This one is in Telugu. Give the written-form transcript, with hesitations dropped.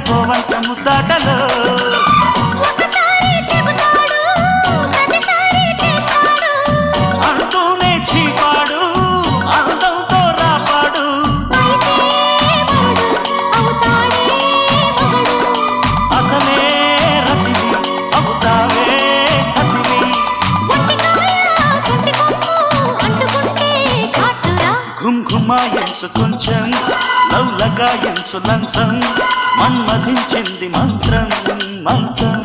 పోవంత ముద్దాటలో అంటూనే చీపాడు అందంతో రాపాడు అసలే రతివి అవుతావే సతివి ఘుంఘుమాయించు కొంచెం లవ్లగాయించు లంచం మన్మధించింది మంత్రం మంచం